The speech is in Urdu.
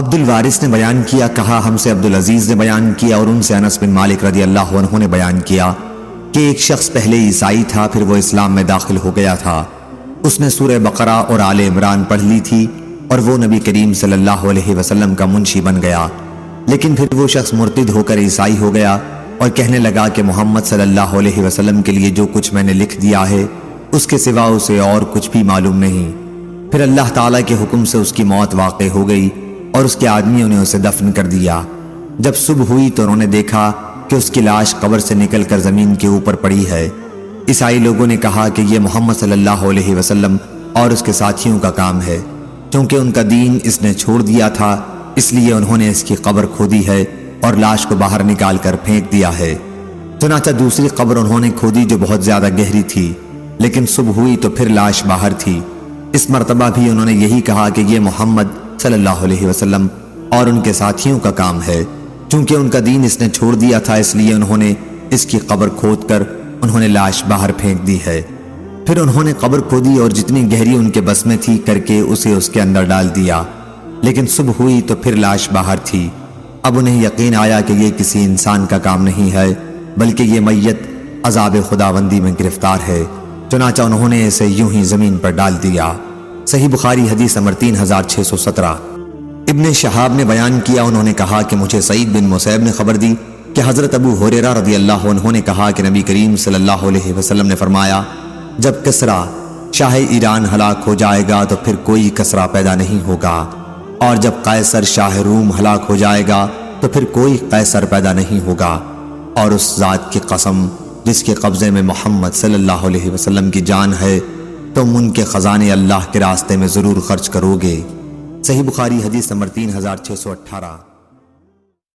عبد الوارث نے بیان کیا، کہا ہم سے عبد العزیز نے بیان کیا اور ان سے انس بن مالک رضی اللہ عنہ نے بیان کیا کہ ایک شخص پہلے عیسائی تھا، پھر وہ اسلام میں داخل ہو گیا تھا۔ اس نے سورہ بقرہ اور آل عمران پڑھ لی تھی اور وہ نبی کریم صلی اللہ علیہ وسلم کا منشی بن گیا، لیکن پھر وہ شخص مرتد ہو کر عیسائی ہو گیا اور کہنے لگا کہ محمد صلی اللہ علیہ وسلم کے لیے جو کچھ میں نے لکھ دیا ہے اس کے سوا اسے اور کچھ بھی معلوم نہیں۔ پھر اللہ تعالیٰ کے حکم سے اس کی موت واقع ہو گئی اور اس کے آدمیوں نے اسے دفن کر دیا۔ جب صبح ہوئی تو انہوں نے دیکھا کہ اس کی لاش قبر سے نکل کر زمین کے اوپر پڑی ہے۔ عیسائی لوگوں نے کہا کہ یہ محمد صلی اللہ علیہ وسلم اور اس کے ساتھیوں کا کام ہے، کیونکہ ان کا دین اس نے چھوڑ دیا تھا، اس لیے انہوں نے اس کی قبر کھودی ہے اور لاش کو باہر نکال کر پھینک دیا ہے۔ چنانچہ دوسری قبر انہوں نے کھودی جو بہت زیادہ گہری تھی، لیکن صبح ہوئی تو پھر لاش باہر تھی۔ اس مرتبہ بھی انہوں نے یہی کہا کہ یہ محمد صلی اللہ علیہ وسلم اور ان کے ساتھیوں کا کام ہے، چونکہ ان کا دین اس نے چھوڑ دیا تھا، اس لیے انہوں نے اس کی قبر کھود کر انہوں نے لاش باہر پھینک دی ہے۔ پھر انہوں نے قبر کھودی اور جتنی گہری ان کے بس میں تھی کر کے اسے اس کے اندر ڈال دیا، لیکن صبح ہوئی تو پھر لاش باہر تھی۔ اب انہیں یقین آیا کہ یہ کسی انسان کا کام نہیں ہے، بلکہ یہ میت عذاب خداوندی میں گرفتار ہے، چنانچہ انہوں نے اسے یوں ہی زمین پر ڈال دیا۔ صحیح بخاری حدیث نمبر 3617۔ ابن شہاب نے بیان کیا، انہوں نے کہا کہ مجھے سعید بن مسیب نے خبر دی کہ حضرت ابو ہریرہ رضی اللہ عنہ نے کہا کہ نبی کریم صلی اللہ علیہ وسلم نے فرمایا، جب کسریٰ شاہ ایران ہلاک ہو جائے گا تو پھر کوئی کسریٰ پیدا نہیں ہوگا، اور جب قیصر شاہ روم ہلاک ہو جائے گا تو پھر کوئی قیصر پیدا نہیں ہوگا، اور اس ذات کی قسم جس کے قبضے میں محمد صلی اللہ علیہ وسلم کی جان ہے، تم ان کے خزانے اللہ کے راستے میں ضرور خرچ کرو گے۔ صحیح بخاری حدیث نمبر 3618۔